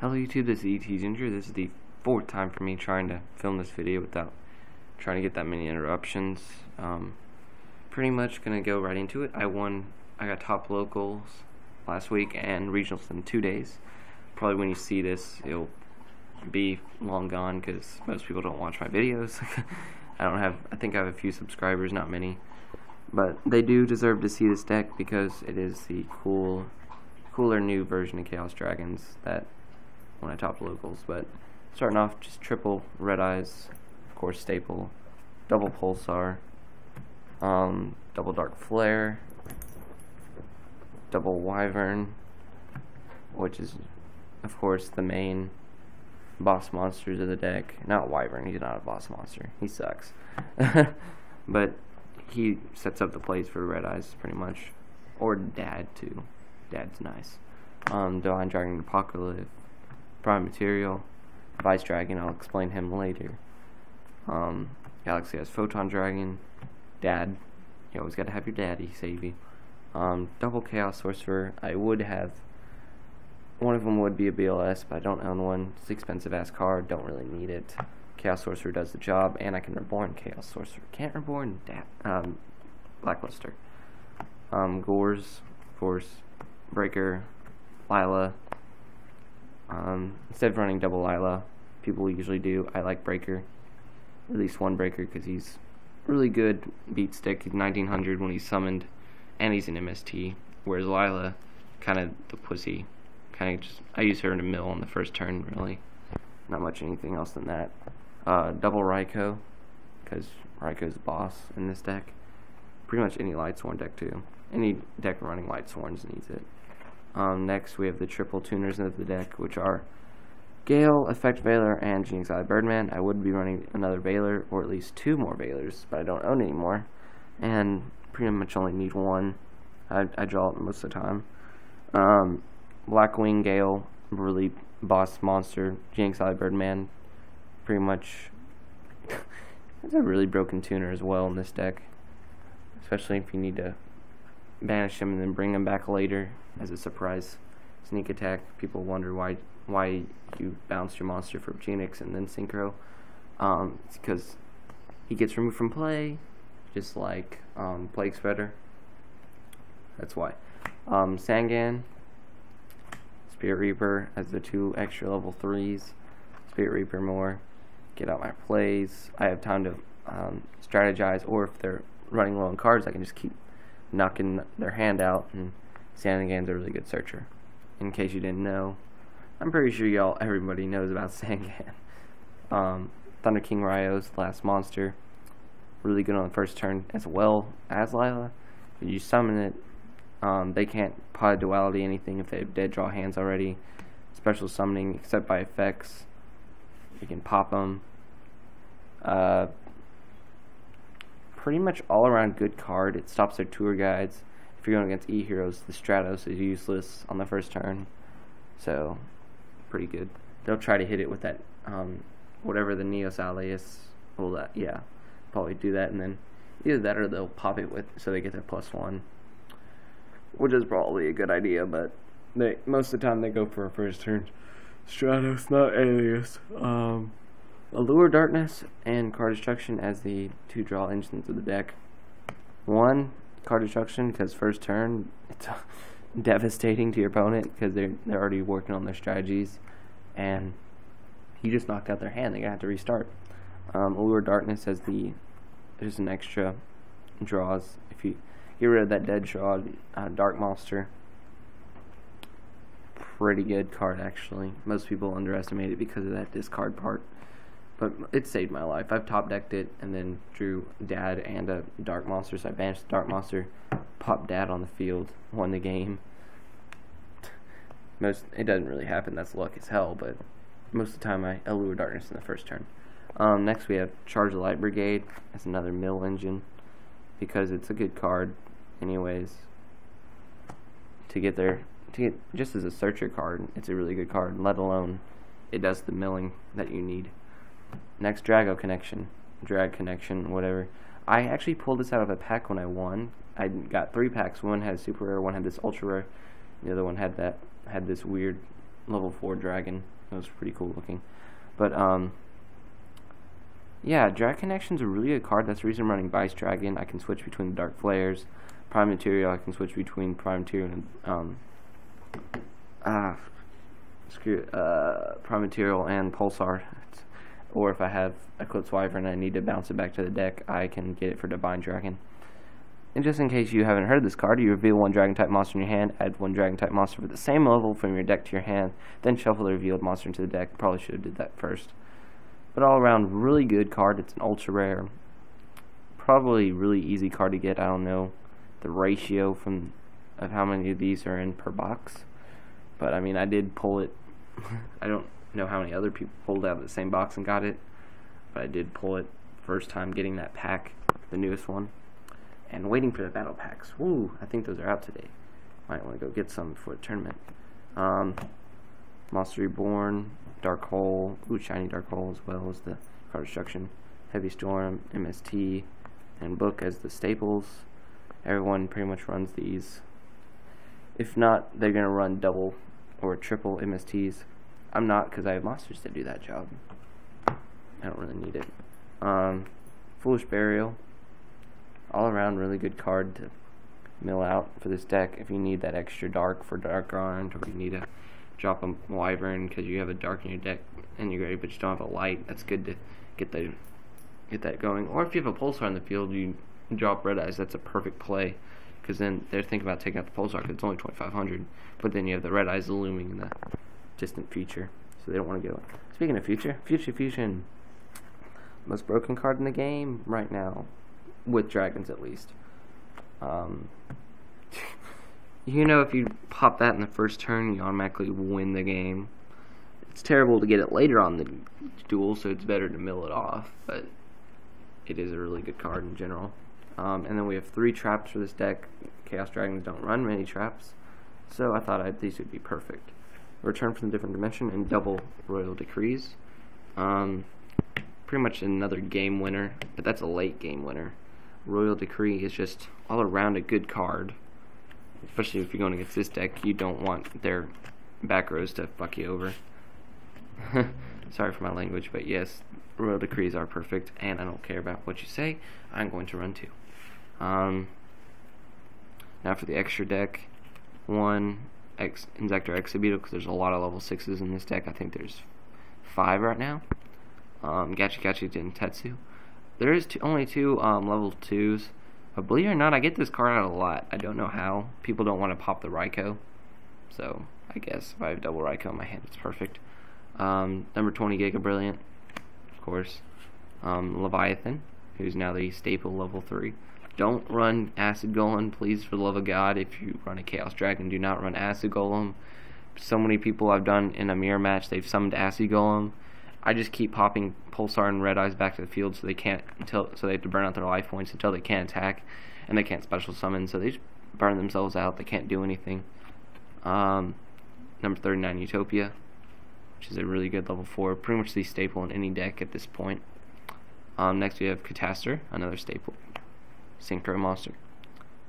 Hello YouTube, this is ET Ginger. This is the fourth time for me trying to film this video without trying to get that many interruptions. Pretty much gonna go right into it. I got top locals last week and regionals in 2 days. Probably when you see this, it'll be long gone because most people don't watch my videos. I think I have a few subscribers, not many. But they do deserve to see this deck because it is the cooler new version of Chaos Dragons that when I top locals. But starting off, just triple Red Eyes, of course staple, double Pulsar, double Dark Flare, double Wyvern, which is of course the main boss monsters of the deck. Not Wyvern, he's not a boss monster, he sucks. But he sets up the plays for Red Eyes pretty much, or Dad too. Dad's nice. Divine Dragon Apocalypse, Prime Material, Vice Dragon, I'll explain him later. Galaxy has Photon Dragon, Dad, you always gotta have your daddy save you. Double Chaos Sorcerer, I would have, one of them would be a BLS, but I don't own one. It's an expensive ass card, don't really need it. Chaos Sorcerer does the job, and I can reborn Chaos Sorcerer. Can't reborn Blackluster. Gores, of course, Breaker, Lila. Instead of running double Lila, people usually do, I like Breaker. At least one Breaker, because he's really good beat stick. He's 1900 when he's summoned, and he's an MST. Whereas Lila, kind of the pussy. I use her in a mill on the first turn, really. Not much anything else than that. Double Raikou, because Raikou's the boss in this deck. Pretty much any Lightsworn deck too. Any deck running Lightsworns needs it. Next we have the triple tuners of the deck, which are Gale, Effect Veiler, and Jinx Eye Birdman. I would be running another Veiler, or at least 2 more Veilers, but I don't own anymore. And pretty much only need one. I draw it most of the time. Blackwing Gale, really boss monster. Jinx Eye Birdman, pretty much it's a really broken tuner as well in this deck, especially if you need to banish him and then bring him back later as a surprise sneak attack. People wonder why you bounce your monster for Genix and then Synchro. It's because he gets removed from play, just like Plague Spreader. That's why. Sangan, Spirit Reaper as the 2 extra level 3s. Spirit Reaper more. Get out my plays. I have time to strategize, or if they're running low on cards, I can just keep knocking their hand out, and Sangan's a really good searcher. In case you didn't know, I'm pretty sure everybody knows about Sangan. Thunder King Ryo's the last monster, really good on the first turn as well as Lila. If you summon it, they can't pot duality anything if they have dead draw hands already. Special summoning, except by effects, you can pop them. Pretty much all around good card. It stops their tour guides. If you're going against E-Heroes, the Stratos is useless on the first turn, so pretty good. They'll try to hit it with that whatever the Neos Alias will, yeah, probably do that, and then either that or they'll pop it with so they get their +1, which is probably a good idea, but most of the time they go for a first turn Stratos, not Alias. Allure Darkness and Card Destruction as the 2 draw engines of the deck. 1, Card Destruction, because first turn it's devastating to your opponent because they're already working on their strategies, and you just knocked out their hand. They're gonna have to restart. Allure Darkness as there's an extra draws. If you get rid of that dead draw, Dark Monster. Pretty good card actually. Most people underestimate it because of that discard part, but it saved my life. I've top decked it and then drew Dad and a Dark Monster, so I banished the Dark Monster, popped Dad on the field, won the game. It doesn't really happen, that's luck as hell, but most of the time I allure Darkness in the first turn. Next we have Charge the Light Brigade as another mill engine, because it's a good card anyways. Just as a searcher card, it's a really good card, let alone it does the milling that you need. Next, Drag Connection, whatever. I actually pulled this out of a pack when I won. I got 3 packs. One had super rare, one had this ultra rare, the other one had this weird level 4 dragon. It was pretty cool looking. But yeah, Drag Connection's a really good card. That's the reason I'm running Vice Dragon. I can switch between the Dark Flares. Prime Material, I can switch between Prime Material and Prime Material and Pulsar. Or if I have Eclipse Wyvern and I need to bounce it back to the deck, I can get it for Divine Dragon. And just in case you haven't heard of this card, you reveal one Dragon-type monster in your hand, add one Dragon-type monster with the same level from your deck to your hand, then shuffle the revealed monster into the deck. Probably should have did that first. But all around, really good card. It's an ultra rare. Probably really easy card to get. I don't know the ratio of how many of these are in per box. But I mean, I did pull it. I don't know how many other people pulled out of the same box and got it. But I did pull it first time getting that pack, the newest one. And waiting for the battle packs. Woo, I think those are out today. Might want to go get some before the tournament. Monster Reborn, Dark Hole, shiny Dark Hole, as well as the Card Destruction, Heavy Storm, MST, and Book as the staples. Everyone pretty much runs these. If not, they're going to run double or triple MSTs. I'm not, because I have monsters that do that job. I don't really need it. Foolish Burial. All around really good card to mill out for this deck if you need that extra dark for Dark Grunt, or you need to drop a Wyvern because you have a dark in your deck and you're ready but you don't have a light. That's good to get that going. Or if you have a Pulsar in the field, you drop Red Eyes. That's a perfect play, because then they're thinking about taking out the Pulsar because it's only 2,500, but then you have the Red Eyes looming in the distant future, so they don't want to go. Speaking of future Fusion, most broken card in the game right now, with dragons at least. You know, if you pop that in the first turn, you automatically win the game. It's terrible to get it later on the duel, so it's better to mill it off, but it is a really good card in general. And then we have 3 traps for this deck. Chaos Dragons don't run many traps, so I thought these would be perfect. Return from the different dimension and double Royal Decrees. Pretty much another game winner, but that's a late game winner. Royal Decree is just all around a good card, especially if you're going against this deck. You don't want their back rows to fuck you over. Sorry for my language, but yes, Royal Decrees are perfect, and I don't care about what you say. I'm going to run 2. Now for the extra deck, 1 Inzektor Exhibitor, because there's a lot of level 6s in this deck. I think there's 5 right now. Gachi Gachi Dentetsu. There is only 2 level 2s, but believe it or not, I get this card out a lot. I don't know how. People don't want to pop the Raikou, so I guess if I have double Raikou in my hand, it's perfect. Number 20, Giga Brilliant, of course. Leviathan, who's now the staple level 3. Don't run Acid Golem, please, for the love of God. If you run a Chaos Dragon, do not run Acid Golem. So many people I've done in a mirror match, they've summoned Acid Golem. I just keep popping Pulsar and Red Eyes back to the field, so they can't so they have to burn out their life points until they can't attack, and they can't special summon, so they just burn themselves out. They can't do anything. Number 39, Utopia, which is a really good level 4, pretty much the staple in any deck at this point. Next we have Catastor, another staple. Synchro Monster.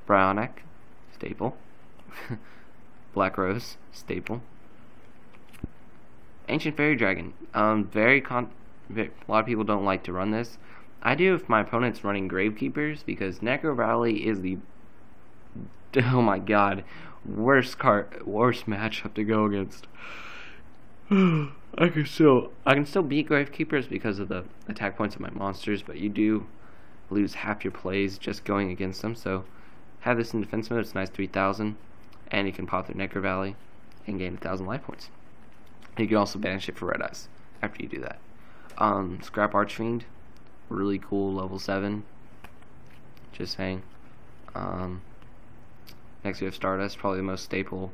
Brionac, staple. Black Rose, staple. Ancient Fairy Dragon. A lot of people don't like to run this. I do if my opponent's running Gravekeepers, because Necro Valley is the, oh my god, worst matchup to go against. I can still beat Gravekeepers because of the attack points of my monsters, but you do lose half your plays just going against them. So have this in defense mode. It's a nice 3,000, and you can pop their Necro Valley and gain 1,000 life points. You can also banish it for Red Eyes after you do that. Scrap Archfiend, really cool, level 7. Just saying. Next we have Stardust, probably the most staple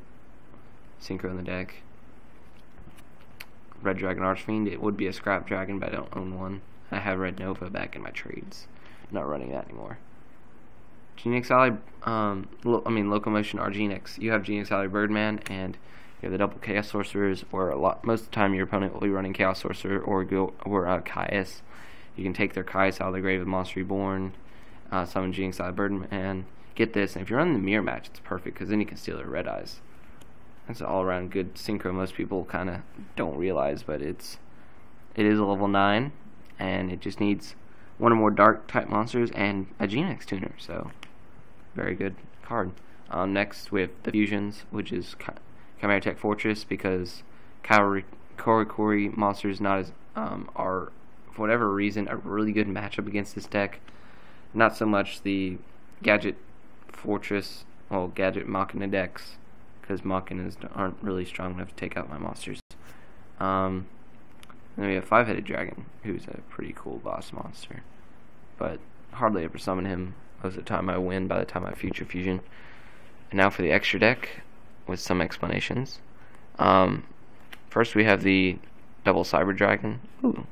synchro in the deck. Red Dragon Archfiend, it would be a Scrap Dragon, but I don't own one. I have Red Nova back in my trades. Not running that anymore. Genix Ally, Locomotion Argenix. You have Genix Ally Birdman, and you have the double Chaos Sorcerers, or most of the time your opponent will be running Chaos Sorcerer or Caius. You can take their Caius out of the grave with Monster Reborn, summon Genix Ally Birdman. Get this, and if you're running the mirror match, it's perfect, because then you can steal their Red Eyes. It's an all-around good synchro. Most people kind of don't realize, but it is a level 9, and it just needs one or more dark type monsters and a GX tuner. So very good card. Next we have the fusions, which is Chimera Tech Fortress, because Korikori monsters not as are, for whatever reason, a really good matchup against this deck. Not so much the Gadget Fortress, well, Gadget Machina decks, because Machinas aren't really strong enough to take out my monsters. Then we have Five-Headed Dragon, who's a pretty cool boss monster, but hardly ever summon him. Most of the time I win by the time I Future Fusion. And now for the extra deck, with some explanations. First we have the double Cyber Dragon. Ooh.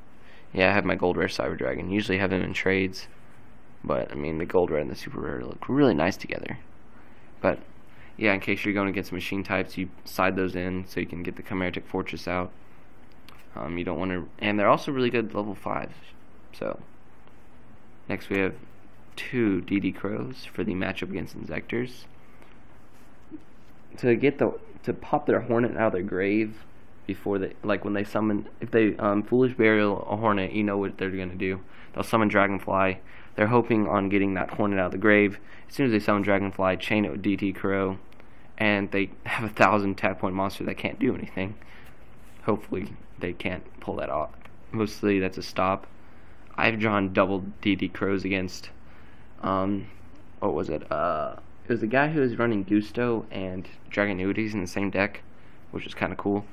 Yeah, I have my Gold Rare Cyber Dragon. Usually have them in trades, but I mean the Gold Rare and the Super Rare look really nice together. But yeah, in case you're going against machine types, you side those in so you can get the Chimera Tech Fortress out. You don't want to, and they're also really good level 5. So next we have 2 DD Crows for the matchup against Inzektors. To pop their Hornet out of their grave before they, like when they summon, if they Foolish Burial a Hornet, you know what they're gonna do. They'll summon Dragonfly. They're hoping on getting that Hornet out of the grave. As soon as they summon Dragonfly, chain it with DT Crow, and they have 1,000 tap point monster that can't do anything. Hopefully they can't pull that off. Mostly that's a stop. I've drawn double DD Crows against what was it? It was the guy who was running Gusto and Dragonuities in the same deck, which was kind of cool.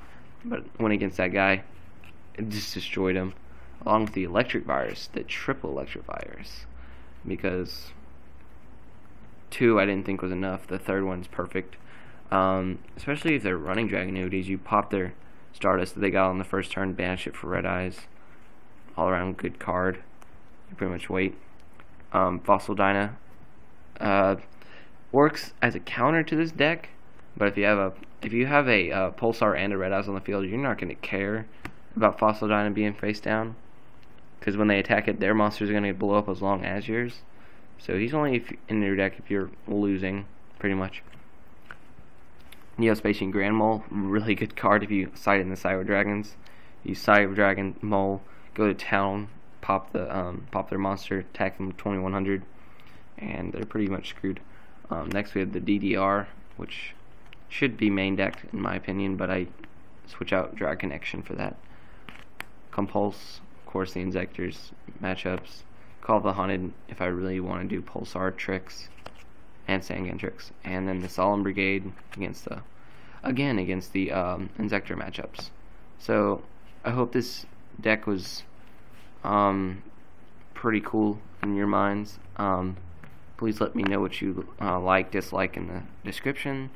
But went against that guy, it just destroyed him. Along with the Electric Virus, the triple Electric Virus, because 2 I didn't think was enough. The third one's perfect. Especially if they're running Dragonuities, you pop their Stardust that they got on the first turn, banish it for Red Eyes. All around good card. You pretty much wait. Fossil Dyna works as a counter to this deck, but if you have a Pulsar and a Red Eyes on the field, you're not going to care about Fossil Dyna being face down, because when they attack it, their monsters are going to blow up as long as yours. So he's only in your deck if you're losing, pretty much. Neospatian Grand Mole, really good card if you side in the Cyber Dragons. You Cyber Dragon Mole, go to town, pop their monster, attack them with 2100, and they're pretty much screwed. Next we have the DDR, which should be main decked in my opinion, but I switch out Drag Connection for that. Compulse, of course, the Inzektors matchups. Call of the Haunted if I really want to do Pulsar tricks and Sangan tricks, and then the Solemn Brigade against the Inzektor matchups. So I hope this deck was pretty cool in your minds. Please let me know what you like, dislike in the description.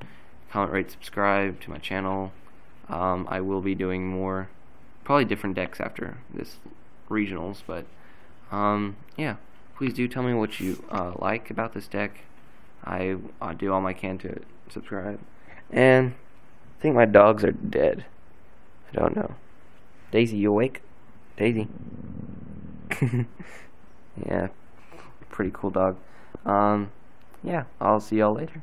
Comment, rate, subscribe to my channel. I will be doing more, probably different decks after this regionals, but yeah, please do tell me what you like about this deck. I do all I can to subscribe. And I think my dogs are dead. I don't know. Daisy, you awake? Daisy. Yeah, pretty cool dog. Yeah, I'll see y'all later.